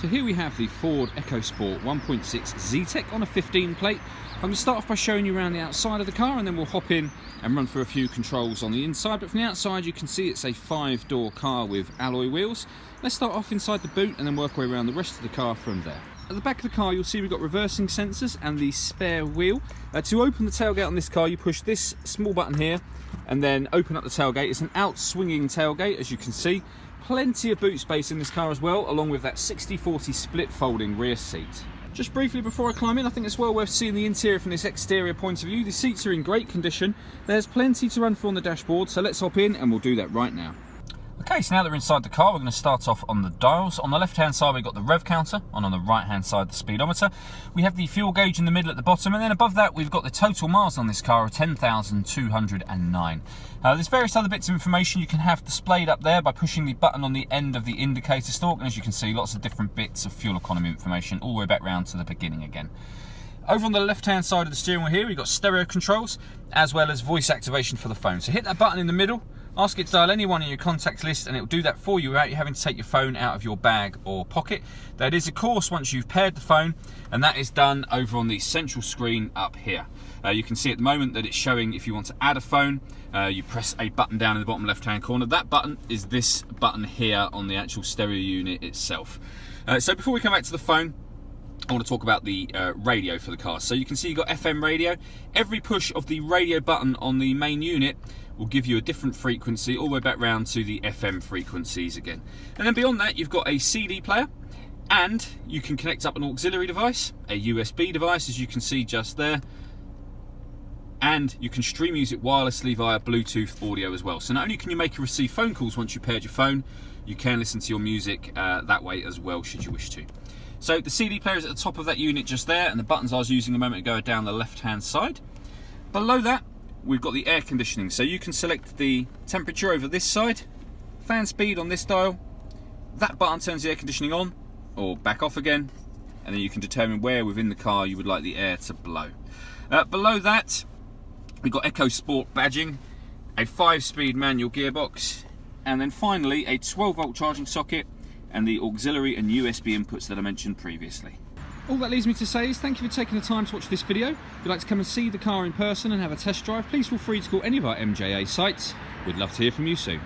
So here we have the Ford Ecosport 1.6 ZTEC on a 15 plate. I'm going to start off by showing you around the outside of the car, and then we'll hop in and run through a few controls on the inside. But from the outside you can see it's a 5-door car with alloy wheels. Let's start off inside the boot and then work our way around the rest of the car from there. At the back of the car you'll see we've got reversing sensors and the spare wheel. To open the tailgate on this car you push this small button here and then open up the tailgate. It's an out-swinging tailgate, as you can see. Plenty of boot space in this car as well, along with that 60/40 split folding rear seat. Just briefly before I climb in, I think it's well worth seeing the interior from this exterior point of view. The seats are in great condition. There's plenty to run through on the dashboard, so let's hop in and we'll do that right now. Okay, so now that we're inside the car, we're going to start off on the dials. On the left-hand side, we've got the rev counter, and on the right-hand side, the speedometer. We have the fuel gauge in the middle at the bottom, and then above that, we've got the total miles on this car of 10,209. There's various other bits of information you can have displayed up there by pushing the button on the end of the indicator stalk, and as you can see, lots of different bits of fuel economy information all the way back round to the beginning again. Over on the left-hand side of the steering wheel here, we've got stereo controls, as well as voice activation for the phone. So hit that button in the middle, ask it to dial anyone in your contacts list, and it will do that for you without you having to take your phone out of your bag or pocket. That is, of course, once you've paired the phone, and that is done over on the central screen up here. You can see at the moment that it's showing if you want to add a phone, you press a button down in the bottom left-hand corner. That button is this button here on the actual stereo unit itself. So before we come back to the phone, I want to talk about the radio for the car. So you can see you've got FM radio. Every push of the radio button on the main unit will give you a different frequency all the way back round to the FM frequencies again. And then beyond that, you've got a CD player, and you can connect up an auxiliary device, a USB device, as you can see just there, and you can stream music wirelessly via Bluetooth audio as well. So not only can you make and receive phone calls once you've paired your phone, you can listen to your music that way as well, should you wish to. So the CD player is at the top of that unit just there, and the buttons I was using a moment ago are down the left-hand side. Below that, we've got the air conditioning. So you can select the temperature over this side, fan speed on this dial. That button turns the air conditioning on or back off again, and then you can determine where within the car you would like the air to blow. Below that, we've got Ecosport badging, a 5-speed manual gearbox, and then finally a 12-volt charging socket, and the auxiliary and USB inputs that I mentioned previously. All that leaves me to say is thank you for taking the time to watch this video. If you'd like to come and see the car in person and have a test drive, please feel free to call any of our MJA sites. We'd love to hear from you soon.